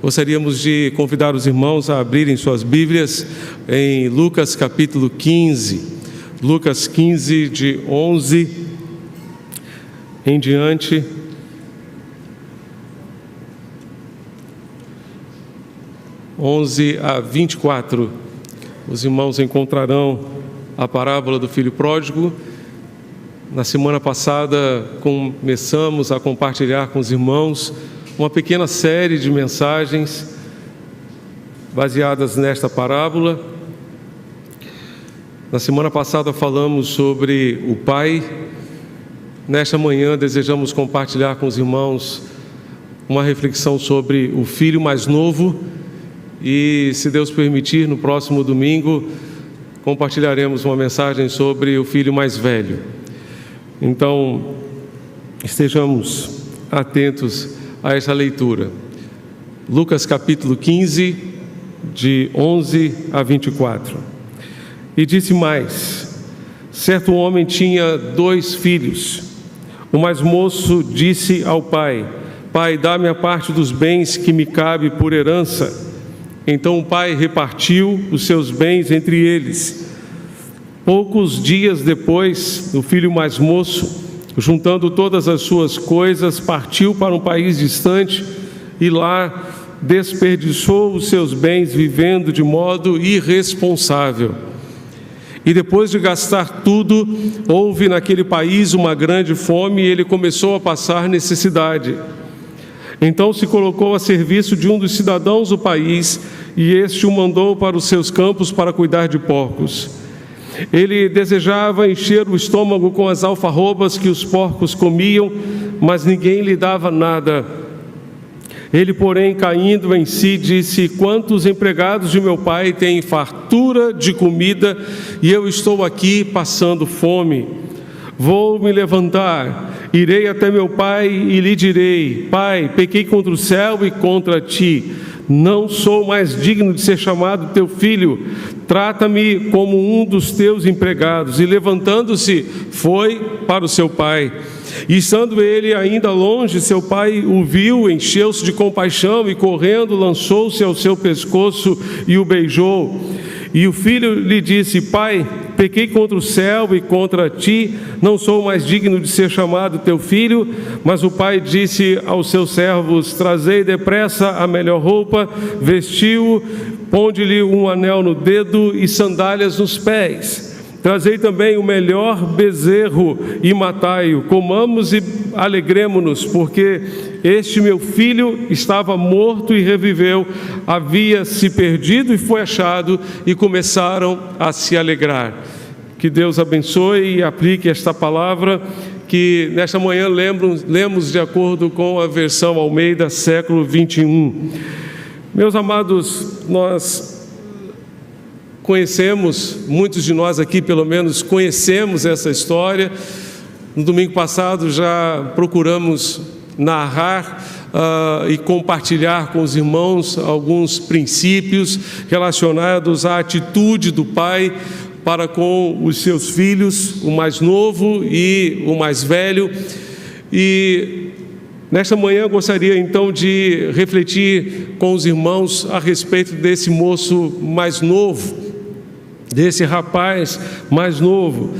Gostaríamos de convidar os irmãos a abrirem suas Bíblias em Lucas capítulo 15. Lucas 15, de 11 em diante. A 24. Os irmãos encontrarão a parábola do filho pródigo. Na semana passada começamos a compartilhar com os irmãos uma pequena série de mensagens baseadas nesta parábola. Na semana passada falamos sobre o Pai. Nesta manhã desejamos compartilhar com os irmãos uma reflexão sobre o filho mais novo e, se Deus permitir, no próximo domingo compartilharemos uma mensagem sobre o filho mais velho. Então, estejamos atentos a esta leitura. Lucas capítulo 15, de 11 a 24. E disse mais: certo homem tinha 2 filhos. O mais moço disse ao pai: Pai, dá-me a parte dos bens que me cabe por herança. Então o pai repartiu os seus bens entre eles. Poucos dias depois, o filho mais moço, juntando todas as suas coisas, partiu para um país distante e lá desperdiçou os seus bens vivendo de modo irresponsável. E depois de gastar tudo, houve naquele país uma grande fome e ele começou a passar necessidade. Então se colocou a serviço de um dos cidadãos do país e este o mandou para os seus campos para cuidar de porcos. Ele desejava encher o estômago com as alfarrobas que os porcos comiam, mas ninguém lhe dava nada. Ele, porém, caindo em si, disse: quantos empregados de meu pai têm fartura de comida e eu estou aqui passando fome? Vou me levantar, irei até meu pai e lhe direi: Pai, pequei contra o céu e contra ti. Não sou mais digno de ser chamado teu filho. Trata-me como um dos teus empregados. E levantando-se, foi para o seu pai. E estando ele ainda longe, seu pai o viu, encheu-se de compaixão e, correndo, lançou-se ao seu pescoço e o beijou. E o filho lhe disse: Pai, pequei contra o céu e contra ti, não sou mais digno de ser chamado teu filho. Mas o pai disse aos seus servos: trazei depressa a melhor roupa, vestiu-o, ponde-lhe um anel no dedo e sandálias nos pés. Trazei também o melhor bezerro e matai-o. Comamos e alegremo-nos, porque este meu filho estava morto e reviveu, havia se perdido e foi achado, e começaram a se alegrar. Que Deus abençoe e aplique esta palavra, que nesta manhã lemos de acordo com a versão Almeida, século 21. Meus amados, nós conhecemos, muitos de nós aqui pelo menos conhecemos essa história. No domingo passado já procuramos narrar e compartilhar com os irmãos alguns princípios relacionados à atitude do pai para com os seus filhos, o mais novo e o mais velho. E nesta manhã eu gostaria então de refletir com os irmãos a respeito desse moço mais novo, desse rapaz mais novo.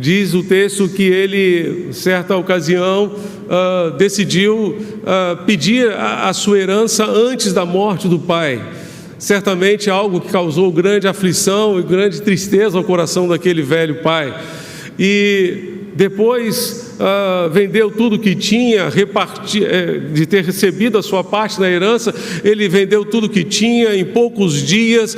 Diz o texto que ele, certa ocasião, decidiu pedir a sua herança antes da morte do pai. Certamente algo que causou grande aflição e grande tristeza ao coração daquele velho pai. E depois vendeu tudo que tinha, de ter recebido a sua parte na herança, ele vendeu tudo que tinha em poucos dias,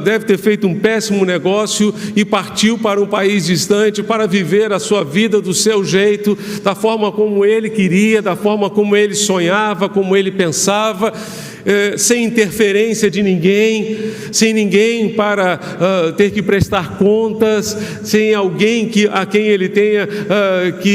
deve ter feito um péssimo negócio e partiu para um país distante para viver a sua vida do seu jeito, da forma como ele queria, da forma como ele sonhava, como ele pensava, sem interferência de ninguém, sem ninguém para ter que prestar contas, sem alguém a quem ele tenha que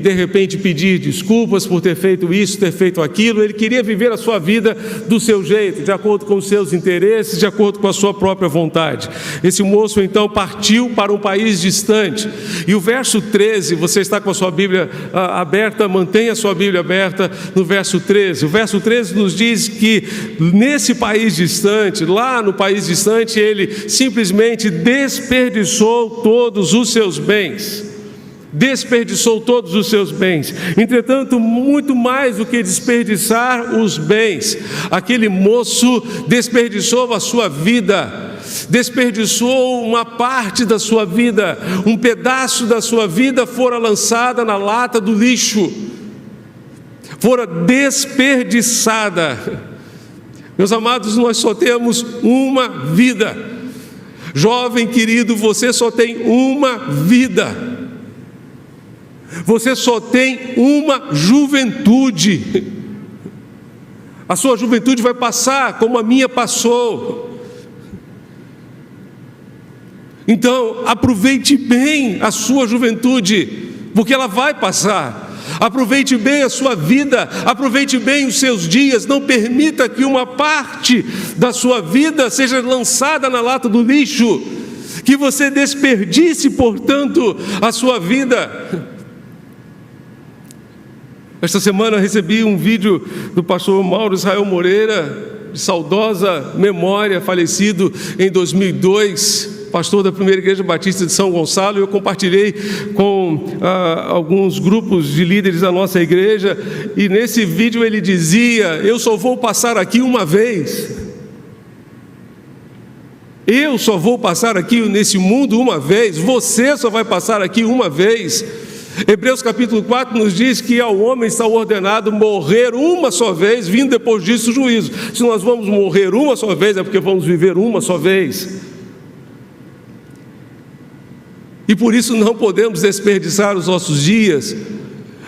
de repente pedir desculpas por ter feito isso, ter feito aquilo. Ele queria viver a sua vida do seu jeito, de acordo com os seus interesses, de acordo com a sua própria vontade. Esse moço então partiu para um país distante. E o verso 13, você está com a sua Bíblia aberta, mantenha a sua Bíblia aberta no verso 13. O verso 13 nos diz que nesse país distante, lá no país distante, ele simplesmente desperdiçou todos os seus bens. Desperdiçou todos os seus bens. Entretanto, muito mais do que desperdiçar os bens, aquele moço desperdiçou a sua vida, desperdiçou uma parte da sua vida, um pedaço da sua vida fora lançada na lata do lixo, fora desperdiçada. Meus amados, nós só temos uma vida. Jovem querido, você só tem uma vida. Você só tem uma juventude. A sua juventude vai passar como a minha passou. Então, aproveite bem a sua juventude, porque ela vai passar. Aproveite bem a sua vida, aproveite bem os seus dias. Não permita que uma parte da sua vida seja lançada na lata do lixo, que você desperdice, portanto, a sua vida. Esta semana eu recebi um vídeo do pastor Mauro Israel Moreira, de saudosa memória, falecido em 2002, pastor da Primeira Igreja Batista de São Gonçalo. Eu compartilhei com alguns grupos de líderes da nossa igreja, e nesse vídeo ele dizia: eu só vou passar aqui uma vez. Eu só vou passar aqui nesse mundo uma vez. Você só vai passar aqui uma vez. Hebreus capítulo 4 nos diz que ao homem está ordenado morrer uma só vez, vindo depois disso o juízo. Se nós vamos morrer uma só vez, é porque vamos viver uma só vez. E por isso não podemos desperdiçar os nossos dias,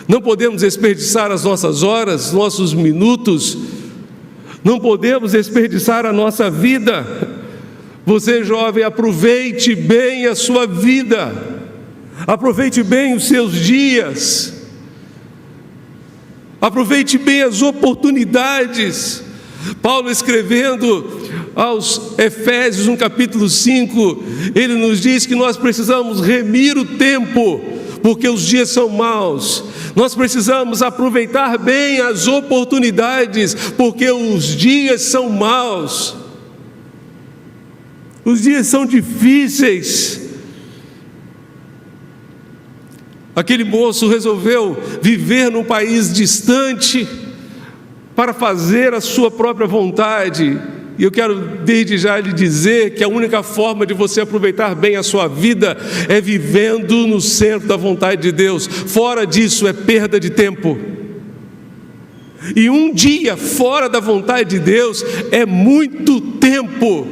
não podemos desperdiçar as nossas horas, nossos minutos, não podemos desperdiçar a nossa vida. Você, jovem, aproveite bem a sua vida. Aproveite bem os seus dias, aproveite bem as oportunidades. Paulo, escrevendo aos Efésios, no capítulo 5, ele nos diz que nós precisamos remir o tempo, porque os dias são maus. Nós precisamos aproveitar bem as oportunidades, porque os dias são maus. Os dias são difíceis. Aquele moço resolveu viver num país distante para fazer a sua própria vontade. E eu quero desde já lhe dizer que a única forma de você aproveitar bem a sua vida é vivendo no centro da vontade de Deus. Fora disso é perda de tempo. E um dia fora da vontade de Deus é muito tempo.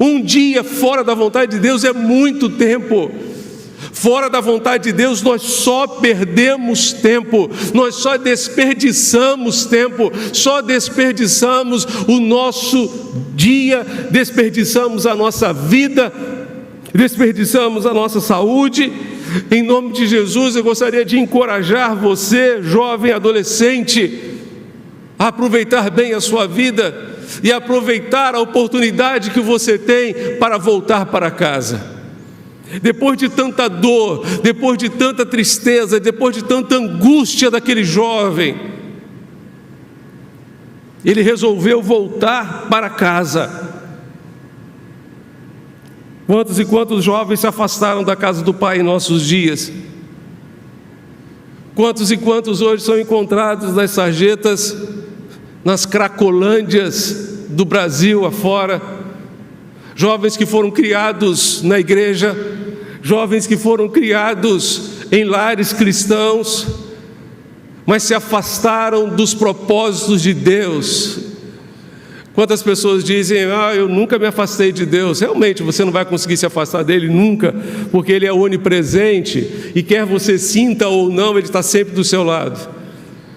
Um dia fora da vontade de Deus é muito tempo. Fora da vontade de Deus, nós só perdemos tempo, nós só desperdiçamos tempo, só desperdiçamos o nosso dia, desperdiçamos a nossa vida, desperdiçamos a nossa saúde. Em nome de Jesus, eu gostaria de encorajar você, jovem, adolescente, a aproveitar bem a sua vida e aproveitar a oportunidade que você tem para voltar para casa. Depois de tanta dor, depois de tanta tristeza, depois de tanta angústia daquele jovem, ele resolveu voltar para casa. Quantos e quantos jovens se afastaram da casa do Pai em nossos dias? Quantos e quantos hoje são encontrados nas sarjetas, nas cracolândias do Brasil afora? Jovens que foram criados na igreja, jovens que foram criados em lares cristãos, mas se afastaram dos propósitos de Deus. Quantas pessoas dizem: eu nunca me afastei de Deus. Realmente você não vai conseguir se afastar dele nunca, porque ele é onipresente, e quer você sinta ou não, ele está sempre do seu lado.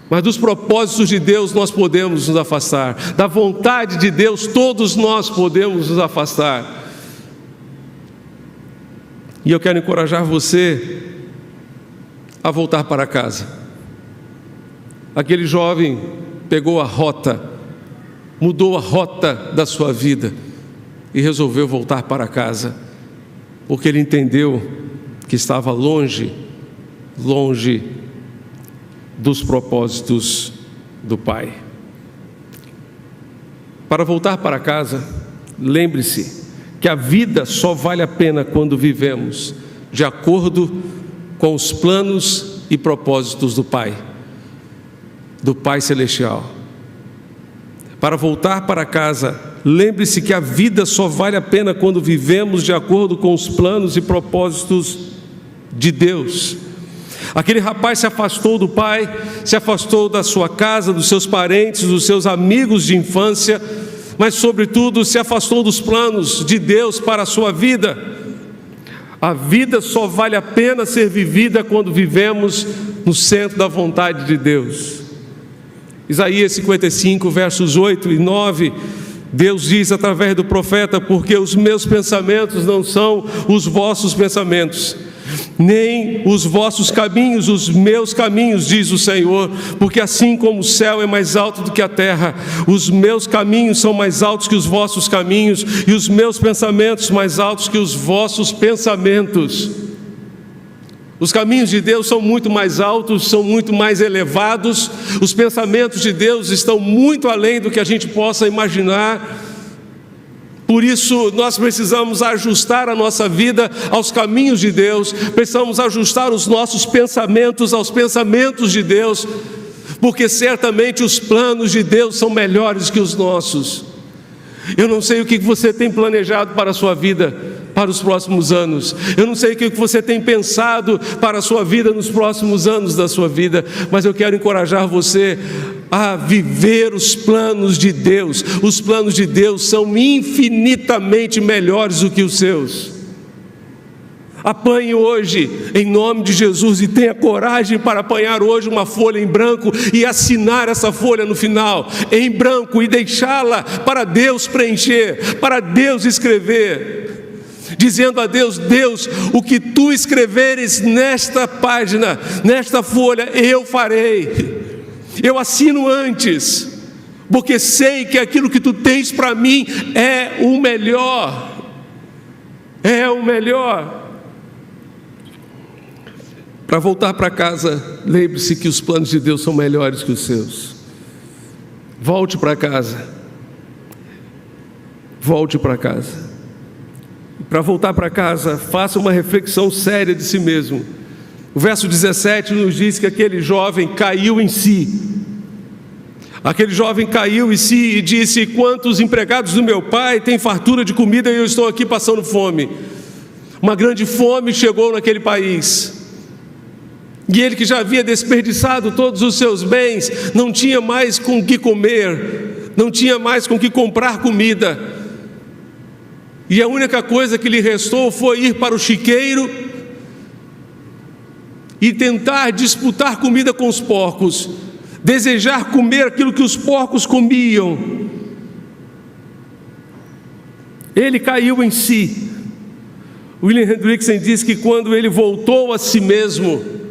Mas dos propósitos de Deus nós podemos nos afastar, da vontade de Deus todos nós podemos nos afastar. E eu quero encorajar você a voltar para casa. Aquele jovem pegou a rota, mudou a rota da sua vida e resolveu voltar para casa, porque ele entendeu que estava longe dos propósitos do Pai. Para voltar para casa, lembre-se que a vida só vale a pena quando vivemos de acordo com os planos e propósitos do Pai Celestial. Para voltar para casa, lembre-se que a vida só vale a pena quando vivemos de acordo com os planos e propósitos de Deus. Aquele rapaz se afastou do pai, se afastou da sua casa, dos seus parentes, dos seus amigos de infância, mas sobretudo se afastou dos planos de Deus para a sua vida. A vida só vale a pena ser vivida quando vivemos no centro da vontade de Deus. Isaías 55, versos 8 e 9, Deus diz através do profeta: porque os meus pensamentos não são os vossos pensamentos, nem os vossos caminhos, os meus caminhos, diz o Senhor. Porque assim como o céu é mais alto do que a terra, os meus caminhos são mais altos que os vossos caminhos, e os meus pensamentos mais altos que os vossos pensamentos. Os caminhos de Deus são muito mais altos, são muito mais elevados. Os pensamentos de Deus estão muito além do que a gente possa imaginar. Por isso, nós precisamos ajustar a nossa vida aos caminhos de Deus, precisamos ajustar os nossos pensamentos aos pensamentos de Deus, porque certamente os planos de Deus são melhores que os nossos. Eu não sei o que você tem planejado para a sua vida, para os próximos anos. Eu não sei o que você tem pensado para a sua vida nos próximos anos da sua vida, mas eu quero encorajar você a viver os planos de Deus. Os planos de Deus são infinitamente melhores do que os seus. Apanhe hoje, em nome de Jesus, e tenha coragem para apanhar hoje uma folha em branco e assinar essa folha no final, em branco, e deixá-la para Deus preencher, para Deus escrever, dizendo a Deus: Deus, o que tu escreveres nesta página, nesta folha, eu farei. Eu assino antes, porque sei que aquilo que tu tens para mim é o melhor. É o melhor. Para voltar para casa, lembre-se que os planos de Deus são melhores que os seus. Volte para casa. Volte para casa. Para voltar para casa, faça uma reflexão séria de si mesmo. O verso 17 nos diz que aquele jovem caiu em si. Aquele jovem caiu em si e disse: quantos empregados do meu pai têm fartura de comida e eu estou aqui passando fome. Uma grande fome chegou naquele país. E ele, que já havia desperdiçado todos os seus bens, não tinha mais com o que comer, não tinha mais com o que comprar comida. E a única coisa que lhe restou foi ir para o chiqueiro e tentar disputar comida com os porcos, desejar comer aquilo que os porcos comiam. Ele caiu em si. William Hendrickson diz que quando ele voltou a si mesmo,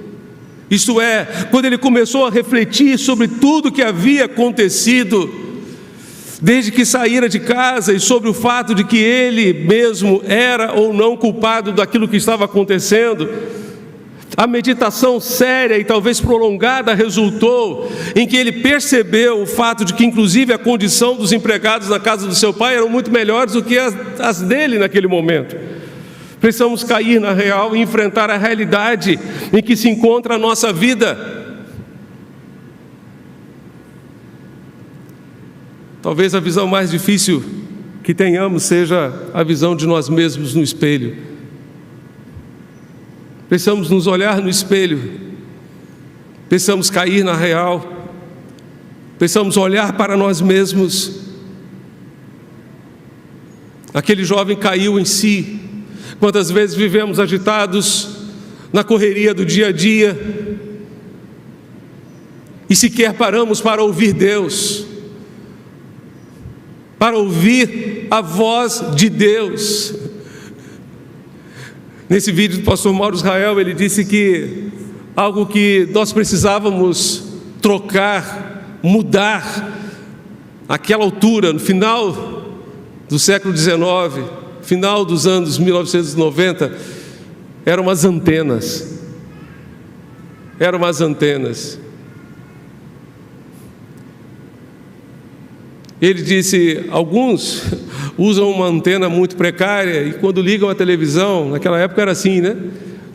isto é, quando ele começou a refletir sobre tudo que havia acontecido, desde que saíra de casa, e sobre o fato de que ele mesmo era ou não culpado daquilo que estava acontecendo, a meditação séria e talvez prolongada resultou em que ele percebeu o fato de que inclusive a condição dos empregados na casa do seu pai eram muito melhores do que as dele naquele momento. Precisamos cair na real e enfrentar a realidade em que se encontra a nossa vida. Talvez a visão mais difícil que tenhamos seja a visão de nós mesmos no espelho. Precisamos nos olhar no espelho, precisamos cair na real, precisamos olhar para nós mesmos. Aquele jovem caiu em si. Quantas vezes vivemos agitados na correria do dia a dia e sequer paramos para ouvir Deus, para ouvir a voz de Deus. Nesse vídeo do pastor Mauro Israel, ele disse que algo que nós precisávamos trocar, mudar, àquela altura, no final do século XIX, final dos anos 1990, eram as antenas. Ele disse: alguns usam uma antena muito precária e quando ligam a televisão, naquela época era assim, né?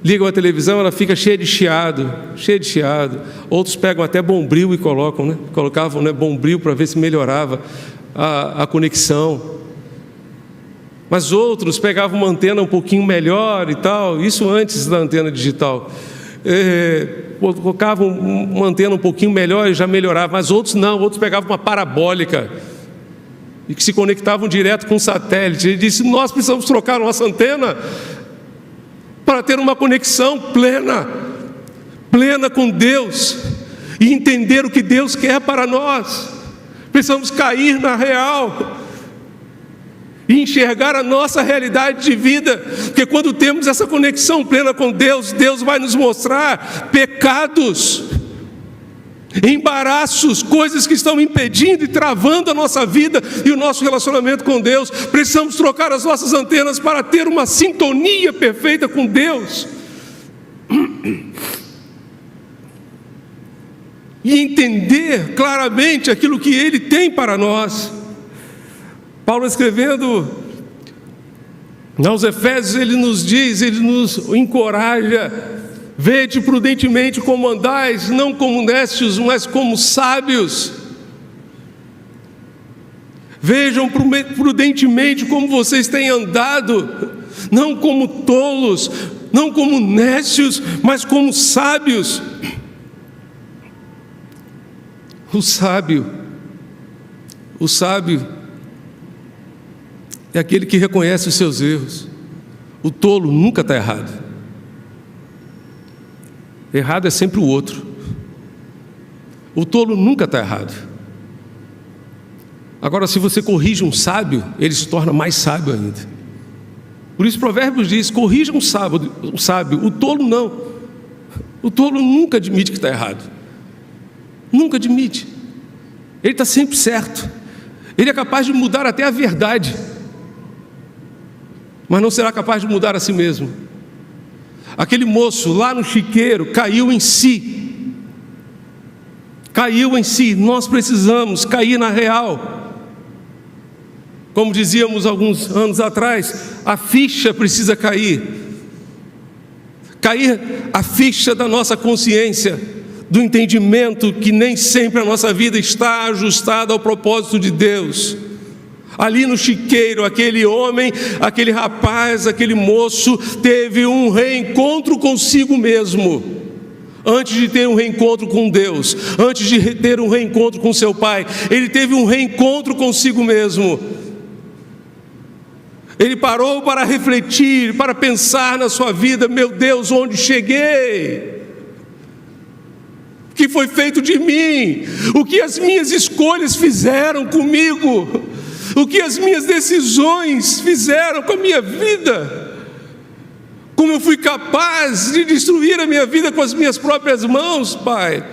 Ligam a televisão, ela fica cheia de chiado. Outros pegam até bombril e colocam, né? Colocavam, né, bombril para ver se melhorava a conexão. Mas outros pegavam uma antena um pouquinho melhor e tal, isso antes da antena digital. Colocavam uma antena um pouquinho melhor e já melhorava, mas outros não, outros pegavam uma parabólica e que se conectavam direto com o satélite. Ele disse: nós precisamos trocar nossa antena para ter uma conexão plena com Deus e entender o que Deus quer para nós. Precisamos cair na real e enxergar a nossa realidade de vida, porque quando temos essa conexão plena com Deus, Deus vai nos mostrar pecados, embaraços, coisas que estão impedindo e travando a nossa vida e o nosso relacionamento com Deus. Precisamos trocar as nossas antenas para ter uma sintonia perfeita com Deus e entender claramente aquilo que Ele tem para nós. Paulo, escrevendo aos Efésios, ele nos diz, ele nos encoraja: vede prudentemente como andais, não como necios, mas como sábios. Vejam prudentemente como vocês têm andado, não como tolos, não como necios, mas como sábios. O sábio é aquele que reconhece os seus erros. O tolo nunca está errado. Errado é sempre o outro. O tolo nunca está errado. Agora, se você corrige um sábio, ele se torna mais sábio ainda. Por isso Provérbios diz: corrija um sábio, o tolo não. O tolo nunca admite que está errado. Nunca admite. Ele está sempre certo. Ele é capaz de mudar até a verdade, mas não será capaz de mudar a si mesmo. Aquele moço lá no chiqueiro caiu em si. Nós precisamos cair na real. Como dizíamos alguns anos atrás, a ficha precisa cair a ficha da nossa consciência, do entendimento que nem sempre a nossa vida está ajustada ao propósito de Deus. Ali no chiqueiro, aquele homem, aquele rapaz, aquele moço teve um reencontro consigo mesmo, antes de ter um reencontro com Deus, antes de ter um reencontro com seu pai. Ele teve um reencontro consigo mesmo. Ele parou para refletir, para pensar na sua vida: meu Deus, onde cheguei? O que foi feito de mim? O que as minhas escolhas fizeram comigo? O que as minhas decisões fizeram com a minha vida? Como eu fui capaz de destruir a minha vida com as minhas próprias mãos, Pai?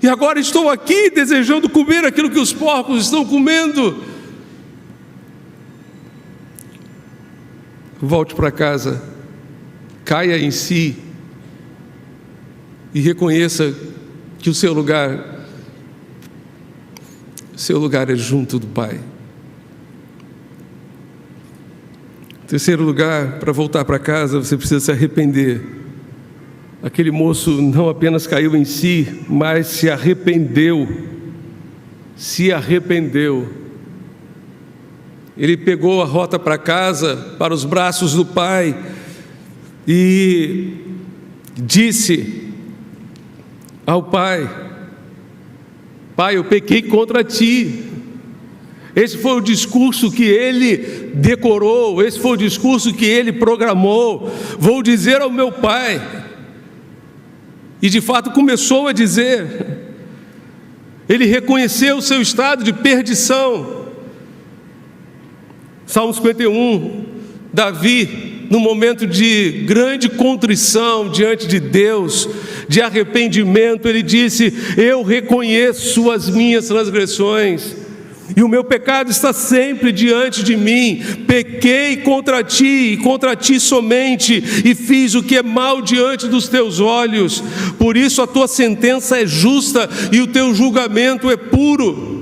E agora estou aqui desejando comer aquilo que os porcos estão comendo. Volte para casa, caia em si e reconheça que o seu lugar é junto do Pai. Terceiro lugar, para voltar para casa, você precisa se arrepender. Aquele moço não apenas caiu em si, mas se arrependeu. Ele pegou a rota para casa, para os braços do Pai, e disse ao Pai: Pai, eu pequei contra Ti. Esse foi o discurso que ele decorou, esse foi o discurso que ele programou. Vou dizer ao meu Pai. E de fato começou a dizer. Ele reconheceu o seu estado de perdição. Salmo 51, Davi, no momento de grande contrição diante de Deus, de arrependimento, ele disse: eu reconheço as minhas transgressões, e o meu pecado está sempre diante de mim. Pequei contra Ti, e contra Ti somente, e fiz o que é mal diante dos Teus olhos. Por isso a Tua sentença é justa, e o Teu julgamento é puro.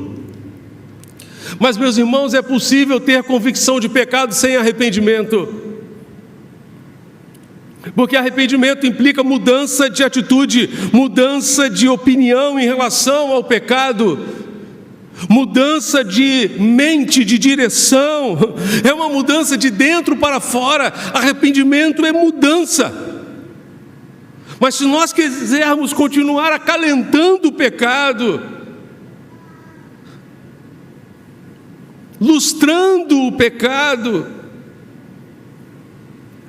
Mas, meus irmãos, é possível ter convicção de pecado sem arrependimento. Porque arrependimento implica mudança de atitude, mudança de opinião em relação ao pecado, mudança de mente, de direção, é uma mudança de dentro para fora. Arrependimento é mudança. Mas se nós quisermos continuar acalentando o pecado, lustrando o pecado,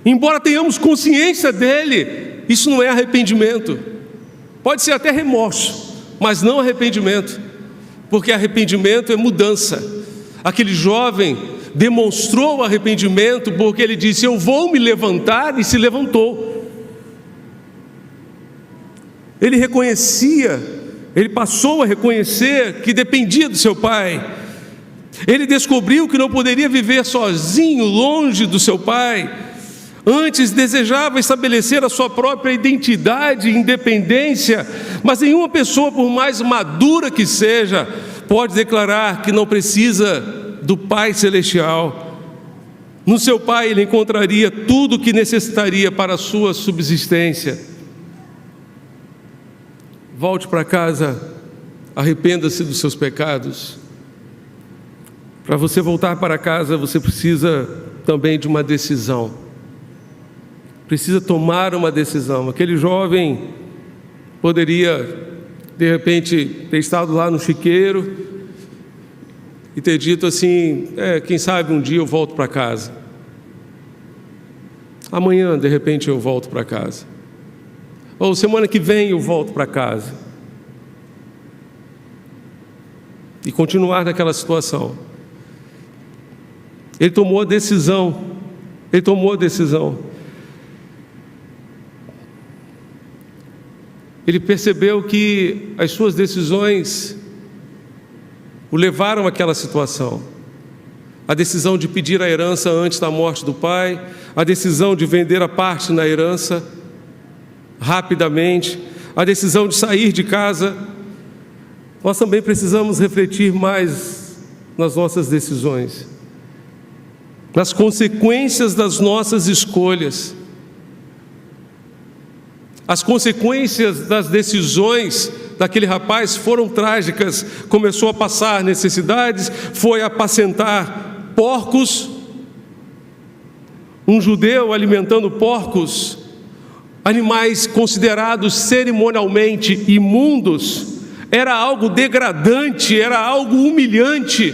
embora tenhamos consciência dele, isso não é arrependimento. Pode ser até remorso, mas não arrependimento, porque arrependimento é mudança. Aquele jovem demonstrou arrependimento porque ele disse: eu vou me levantar, e se levantou. Ele reconhecia, ele passou a reconhecer que dependia do seu pai. Ele descobriu que não poderia viver sozinho, longe do seu pai. Antes desejava estabelecer a sua própria identidade e independência, mas nenhuma pessoa, por mais madura que seja, pode declarar que não precisa do Pai Celestial. No seu pai ele encontraria tudo o que necessitaria para a sua subsistência. Volte para casa, arrependa-se dos seus pecados. Para você voltar para casa, você precisa também de uma decisão. Precisa tomar uma decisão. Aquele jovem poderia, de repente, ter estado lá no chiqueiro e ter dito assim: quem sabe um dia eu volto para casa. Amanhã, de repente, eu volto para casa. Ou semana que vem eu volto para casa. E continuar naquela situação. Ele tomou a decisão. Ele tomou a decisão. Ele percebeu que as suas decisões o levaram àquela situação. A decisão de pedir a herança antes da morte do pai, a decisão de vender a parte na herança rapidamente, a decisão de sair de casa. Nós também precisamos refletir mais nas nossas decisões, nas consequências das nossas escolhas. As consequências das decisões daquele rapaz foram trágicas. Começou a passar necessidades, foi apacentar porcos. Um judeu alimentando porcos, animais considerados cerimonialmente imundos, era algo degradante, era algo humilhante.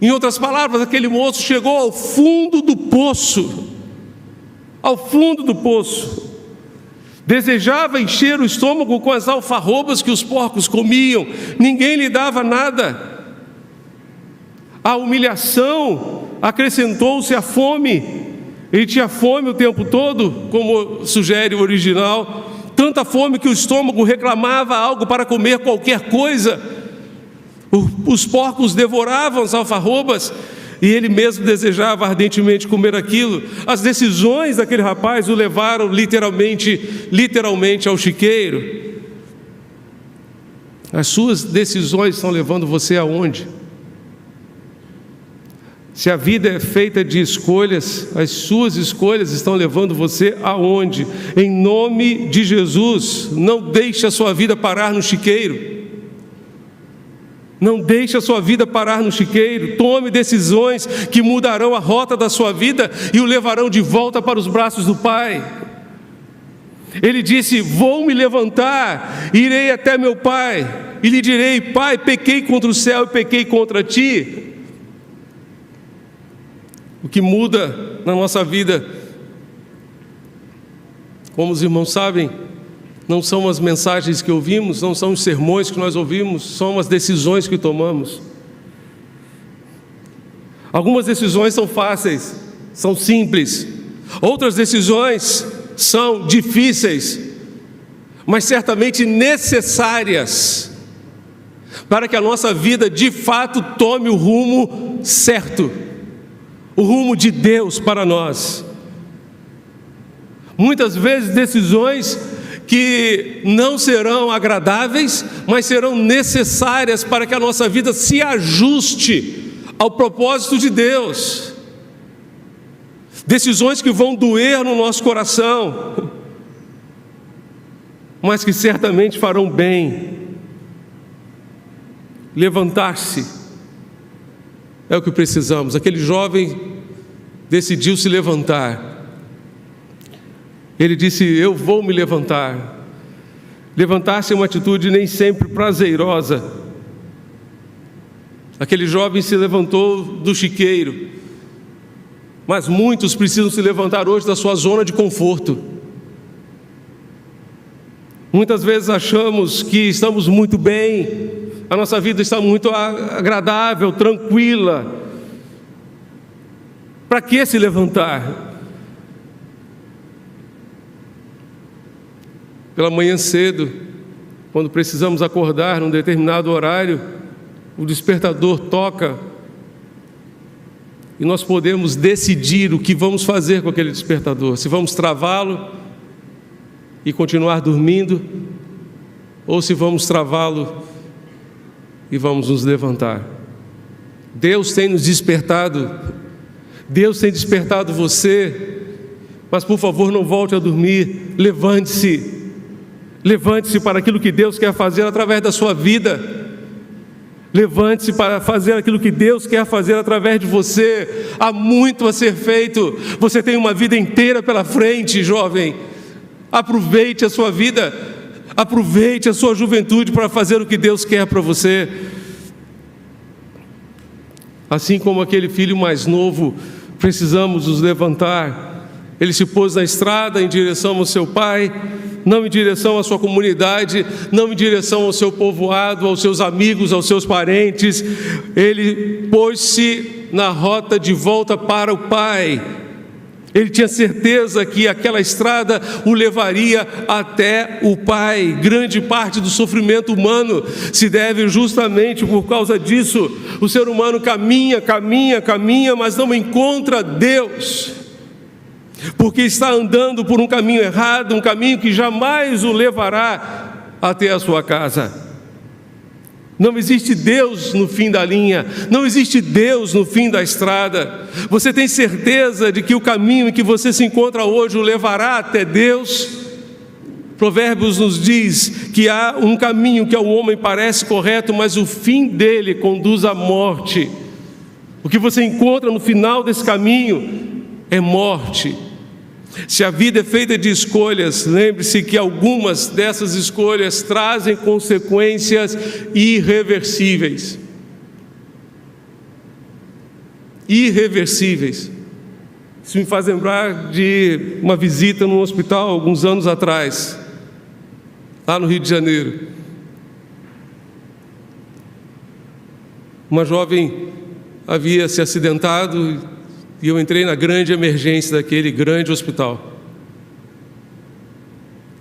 Em outras palavras, aquele moço chegou ao fundo do poço. Ao fundo do poço. Desejava encher o estômago com as alfarrobas que os porcos comiam. Ninguém lhe dava nada. A humilhação acrescentou-se à fome. Ele tinha fome o tempo todo, como sugere o original. Tanta fome que o estômago reclamava algo para comer qualquer coisa. Os porcos devoravam as alfarrobas e ele mesmo desejava ardentemente comer aquilo. As decisões daquele rapaz o levaram literalmente ao chiqueiro. As suas decisões estão levando você aonde? Se a vida é feita de escolhas, as suas escolhas estão levando você aonde? Em nome de Jesus, não deixe a sua vida parar no chiqueiro. Não deixe a sua vida parar no chiqueiro. Tome decisões que mudarão a rota da sua vida e o levarão de volta para os braços do Pai. Ele disse: vou me levantar, irei até meu pai e lhe direi: Pai, pequei contra o céu e pequei contra ti. O que muda na nossa vida, como os irmãos sabem, não são as mensagens que ouvimos, não são os sermões que nós ouvimos, são as decisões que tomamos. Algumas decisões são fáceis, são simples. Outras decisões são difíceis, mas certamente necessárias para que a nossa vida de fato tome o rumo certo, o rumo de Deus para nós. Muitas vezes decisões que não serão agradáveis, mas serão necessárias para que a nossa vida se ajuste ao propósito de Deus. Decisões que vão doer no nosso coração, mas que certamente farão bem. Levantar-se é o que precisamos. Aquele jovem decidiu se levantar. Ele disse: eu vou me levantar. Levantar-se é uma atitude nem sempre prazerosa. Aquele jovem se levantou do chiqueiro, mas muitos precisam se levantar hoje da sua zona de conforto. Muitas vezes achamos que estamos muito bem, a nossa vida está muito agradável, tranquila. Para que se levantar? Pela manhã cedo, quando precisamos acordar num determinado horário, o despertador toca e nós podemos decidir o que vamos fazer com aquele despertador. Se vamos travá-lo e continuar dormindo, ou se vamos travá-lo e vamos nos levantar. Deus tem nos despertado, Deus tem despertado você, mas por favor não volte a dormir. Levante-se, levante-se para aquilo que Deus quer fazer através da sua vida. Levante-se para fazer aquilo que Deus quer fazer através de você. Há muito a ser feito. Você tem uma vida inteira pela frente, jovem. Aproveite a sua vida, aproveite a sua juventude para fazer o que Deus quer para você. Assim como aquele filho mais novo, precisamos nos levantar. Ele se pôs na estrada em direção ao seu pai, não em direção à sua comunidade, não em direção ao seu povoado, aos seus amigos, aos seus parentes. Ele pôs-se na rota de volta para o pai. Ele tinha certeza que aquela estrada o levaria até o Pai. Grande parte do sofrimento humano se deve justamente por causa disso. O ser humano caminha, mas não encontra Deus, porque está andando por um caminho errado, um caminho que jamais o levará até a sua casa. Não existe Deus no fim da linha, não existe Deus no fim da estrada. Você tem certeza de que o caminho em que você se encontra hoje o levará até Deus? Provérbios nos diz que há um caminho que ao homem parece correto, mas o fim dele conduz à morte. O que você encontra no final desse caminho é morte. Se a vida é feita de escolhas, lembre-se que algumas dessas escolhas trazem consequências irreversíveis. Irreversíveis. Isso me faz lembrar de uma visita num hospital alguns anos atrás, lá no Rio de Janeiro. Uma jovem havia se acidentado e eu entrei na grande emergência daquele grande hospital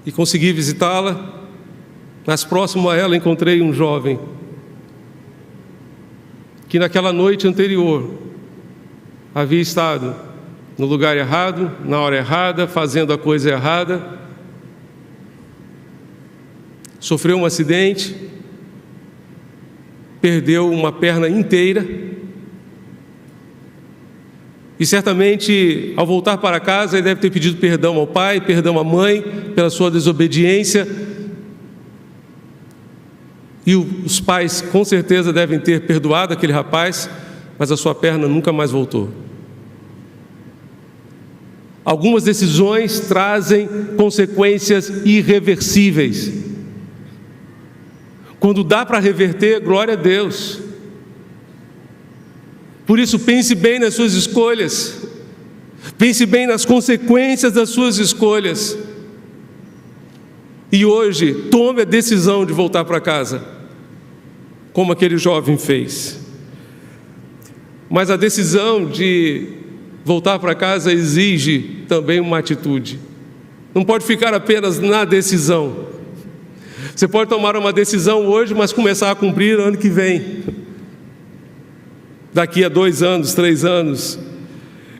e consegui visitá-la, mas próximo a ela encontrei um jovem que naquela noite anterior havia estado no lugar errado, na hora errada, fazendo a coisa errada, sofreu um acidente, perdeu uma perna inteira. E certamente, ao voltar para casa, ele deve ter pedido perdão ao pai, perdão à mãe, pela sua desobediência. E os pais, com certeza, devem ter perdoado aquele rapaz, mas a sua perna nunca mais voltou. Algumas decisões trazem consequências irreversíveis. Quando dá para reverter, glória a Deus. Por isso, pense bem nas suas escolhas, pense bem nas consequências das suas escolhas, e hoje, tome a decisão de voltar para casa, como aquele jovem fez. Mas a decisão de voltar para casa exige também uma atitude, não pode ficar apenas na decisão. Você pode tomar uma decisão hoje, mas começar a cumprir ano que vem. Daqui a 2 anos, 3 anos.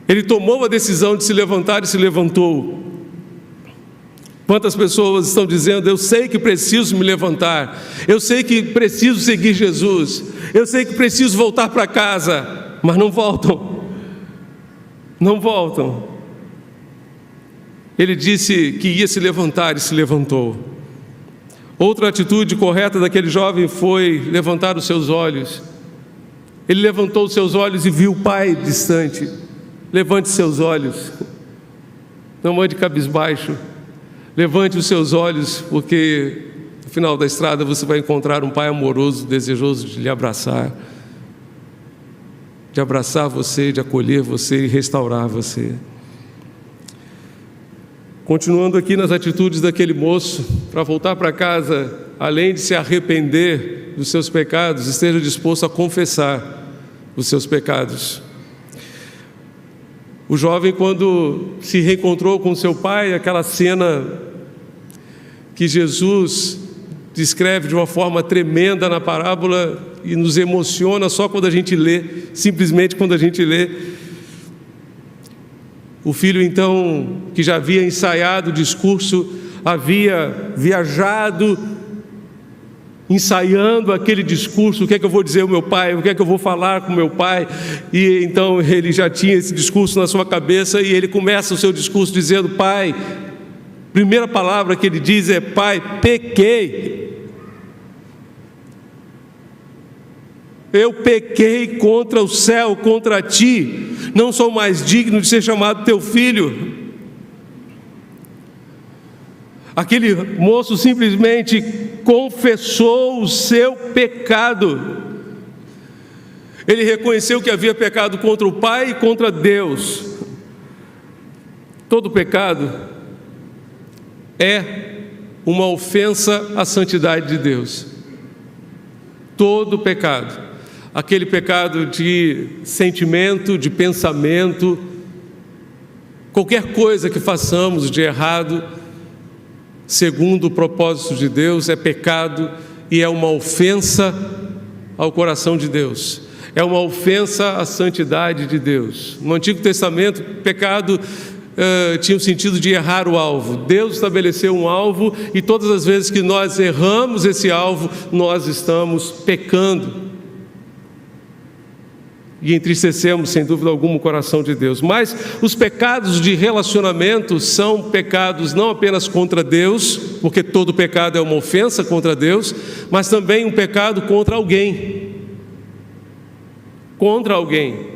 Ele tomou a decisão de se levantar e se levantou. Quantas pessoas estão dizendo: eu sei que preciso me levantar, eu sei que preciso seguir Jesus, eu sei que preciso voltar para casa, mas não voltam. Não voltam. Ele disse que ia se levantar e se levantou. Outra atitude correta daquele jovem foi levantar os seus olhos. Ele levantou os seus olhos e viu o Pai distante. Levante seus olhos, não ande cabisbaixo. Levante os seus olhos, porque no final da estrada você vai encontrar um Pai amoroso, desejoso de lhe abraçar, você, de acolher você e restaurar você. Continuando aqui nas atitudes daquele moço, para voltar para casa, além de se arrepender dos seus pecados, esteja disposto a confessar os seus pecados. O jovem, quando se reencontrou com seu pai, aquela cena que Jesus descreve de uma forma tremenda na parábola e nos emociona só quando a gente lê, simplesmente quando a gente lê. O filho, então, que já havia ensaiado o discurso, havia viajado, ensaiando aquele discurso: o que é que eu vou dizer ao meu pai, o que é que eu vou falar com meu pai, e então ele já tinha esse discurso na sua cabeça, e ele começa o seu discurso dizendo: pai, primeira palavra que ele diz é: pai, pequei. Eu pequei contra o céu, contra ti, não sou mais digno de ser chamado teu filho. Aquele moço simplesmente confessou o seu pecado. Ele reconheceu que havia pecado contra o Pai e contra Deus. Todo pecado é uma ofensa à santidade de Deus. Todo pecado. Aquele pecado de sentimento, de pensamento, qualquer coisa que façamos de errado, segundo o propósito de Deus, é pecado e é uma ofensa ao coração de Deus. É uma ofensa à santidade de Deus. No Antigo Testamento, pecado tinha o sentido de errar o alvo. Deus estabeleceu um alvo e todas as vezes que nós erramos esse alvo, nós estamos pecando. E entristecemos, sem dúvida alguma, o coração de Deus. Mas os pecados de relacionamento são pecados não apenas contra Deus, porque todo pecado é uma ofensa contra Deus, mas também um pecado contra alguém. Contra alguém.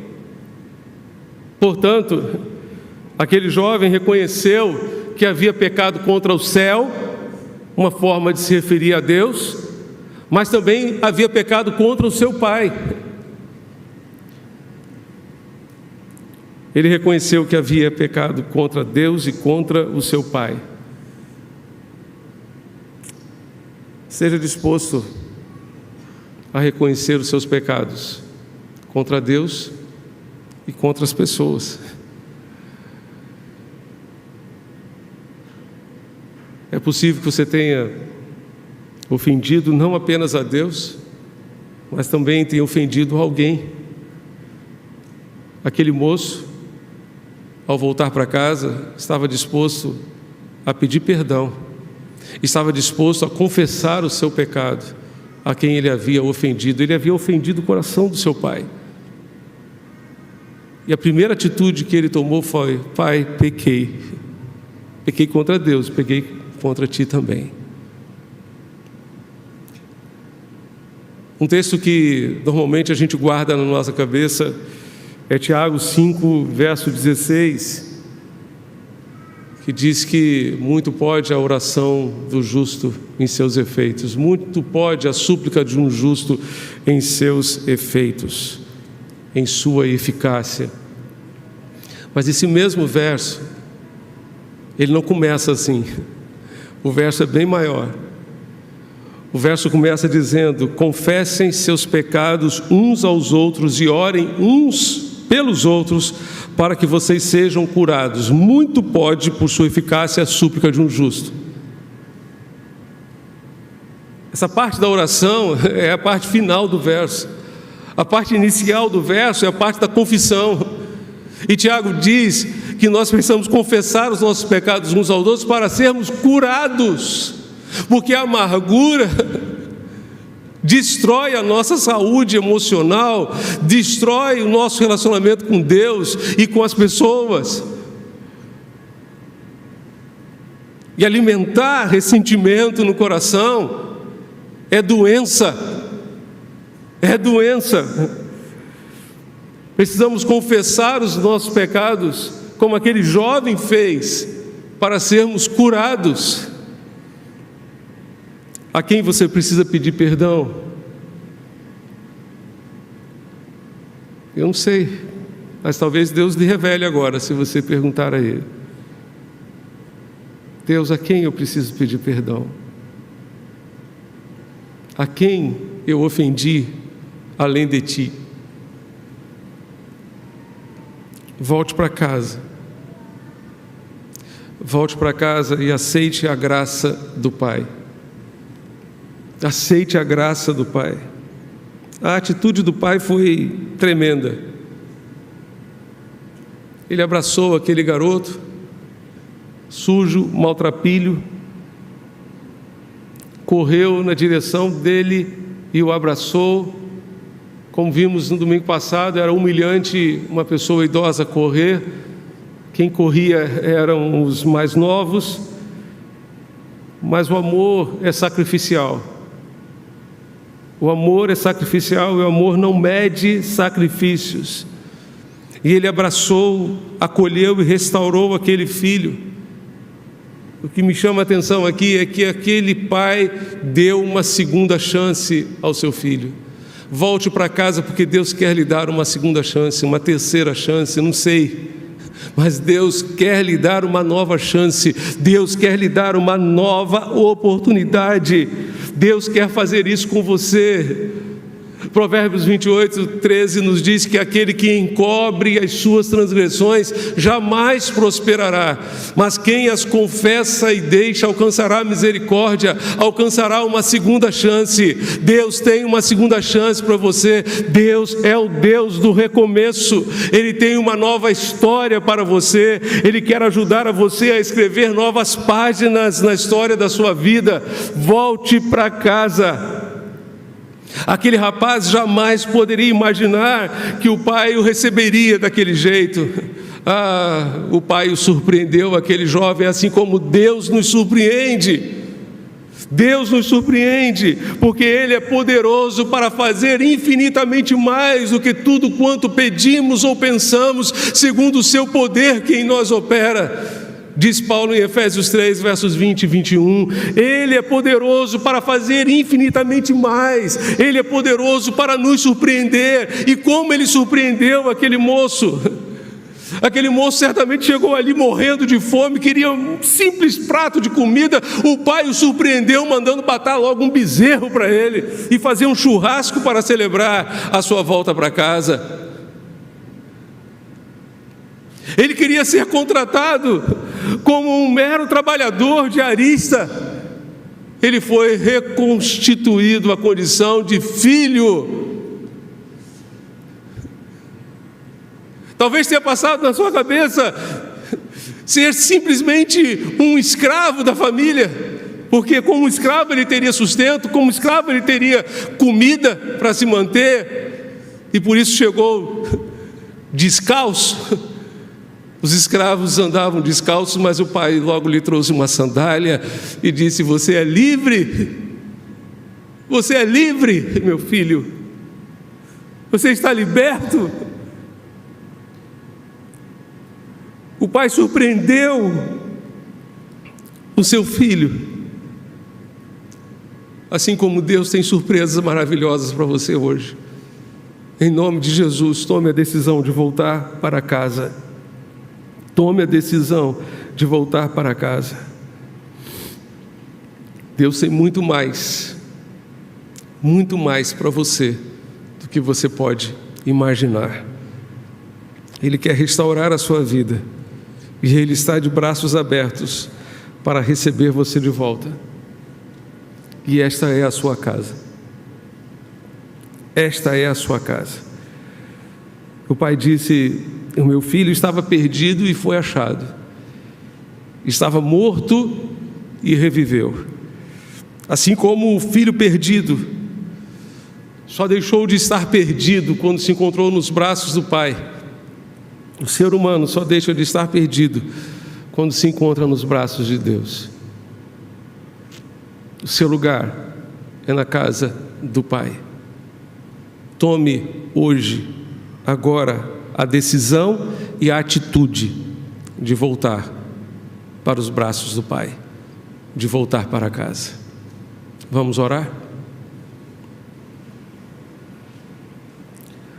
Portanto, aquele jovem reconheceu que havia pecado contra o céu, uma forma de se referir a Deus, mas também havia pecado contra o seu pai. Ele reconheceu que havia pecado contra Deus e contra o seu pai. Seja disposto a reconhecer os seus pecados contra Deus e contra as pessoas. É possível que você tenha ofendido não apenas a Deus, mas também tenha ofendido alguém. Aquele moço, ao voltar para casa, estava disposto a pedir perdão, estava disposto a confessar o seu pecado a quem ele havia ofendido. Ele havia ofendido o coração do seu pai. E a primeira atitude que ele tomou foi: pai, pequei. Pequei contra Deus, pequei contra ti também. Um texto que normalmente a gente guarda na nossa cabeça é Tiago 5, verso 16, que diz que muito pode a oração do justo em seus efeitos, muito pode a súplica de um justo em seus efeitos, em sua eficácia. Mas esse mesmo verso, ele não começa assim. O verso é bem maior. O verso começa dizendo: confessem seus pecados uns aos outros e orem uns pelos outros, para que vocês sejam curados. Muito pode, por sua eficácia, a súplica de um justo. Essa parte da oração é a parte final do verso. A parte inicial do verso é a parte da confissão. E Tiago diz que nós precisamos confessar os nossos pecados uns aos outros para sermos curados, porque a amargura destrói a nossa saúde emocional, destrói o nosso relacionamento com Deus e com as pessoas. E alimentar ressentimento no coração é doença. É doença. Precisamos confessar os nossos pecados, como aquele jovem fez, para sermos curados. A quem você precisa pedir perdão? Eu não sei, mas talvez Deus lhe revele agora, se você perguntar a Ele. Deus, a quem eu preciso pedir perdão? A quem eu ofendi além de Ti? Volte para casa. Volte para casa e aceite a graça do Pai. Aceite a graça do Pai. A atitude do Pai foi tremenda. Ele abraçou aquele garoto, sujo, maltrapilho, correu na direção dele e o abraçou. Como vimos no domingo passado, era humilhante uma pessoa idosa correr. Quem corria eram os mais novos, mas o amor é sacrificial. O amor é sacrificial e o amor não mede sacrifícios. E ele abraçou, acolheu e restaurou aquele filho. O que me chama a atenção aqui é que aquele pai deu uma segunda chance ao seu filho. Volte para casa, porque Deus quer lhe dar uma segunda chance, uma terceira chance, não sei. Mas Deus quer lhe dar uma nova chance, Deus quer lhe dar uma nova oportunidade, Deus quer fazer isso com você. Provérbios 28:13 nos diz que aquele que encobre as suas transgressões jamais prosperará, mas quem as confessa e deixa alcançará misericórdia, alcançará uma segunda chance. Deus tem uma segunda chance para você. Deus é o Deus do recomeço. Ele tem uma nova história para você. Ele quer ajudar a você a escrever novas páginas na história da sua vida. Volte para casa. Aquele rapaz jamais poderia imaginar que o pai o receberia daquele jeito. O pai o surpreendeu, aquele jovem, assim como Deus nos surpreende. Deus nos surpreende, porque Ele é poderoso para fazer infinitamente mais do que tudo quanto pedimos ou pensamos, segundo o seu poder que em nós opera. Diz Paulo em Efésios 3, versos 20 e 21, Ele é poderoso para fazer infinitamente mais, Ele é poderoso para nos surpreender. E como Ele surpreendeu aquele moço? Aquele moço certamente chegou ali morrendo de fome, queria um simples prato de comida. O pai o surpreendeu mandando matar logo um bezerro para ele e fazer um churrasco para celebrar a sua volta para casa. Ele queria ser contratado como um mero trabalhador diarista. Ele foi reconstituído à condição de filho. Talvez tenha passado na sua cabeça ser simplesmente um escravo da família, porque como escravo ele teria sustento, como escravo ele teria comida para se manter, e por isso chegou descalço. Os escravos andavam descalços, mas o pai logo lhe trouxe uma sandália e disse: você é livre, você é livre, meu filho, você está liberto. O pai surpreendeu o seu filho, assim como Deus tem surpresas maravilhosas para você hoje. Em nome de Jesus, tome a decisão de voltar para casa. Tome a decisão de voltar para casa. Deus tem muito mais para você do que você pode imaginar. Ele quer restaurar a sua vida e Ele está de braços abertos para receber você de volta. E esta é a sua casa. Esta é a sua casa. O pai disse: O meu filho estava perdido e foi achado. Estava morto e reviveu. Assim como o filho perdido só deixou de estar perdido quando se encontrou nos braços do Pai, o ser humano só deixa de estar perdido quando se encontra nos braços de Deus. O seu lugar é na casa do Pai. Tome hoje, agora, a decisão e a atitude de voltar para os braços do Pai, de voltar para casa. Vamos orar?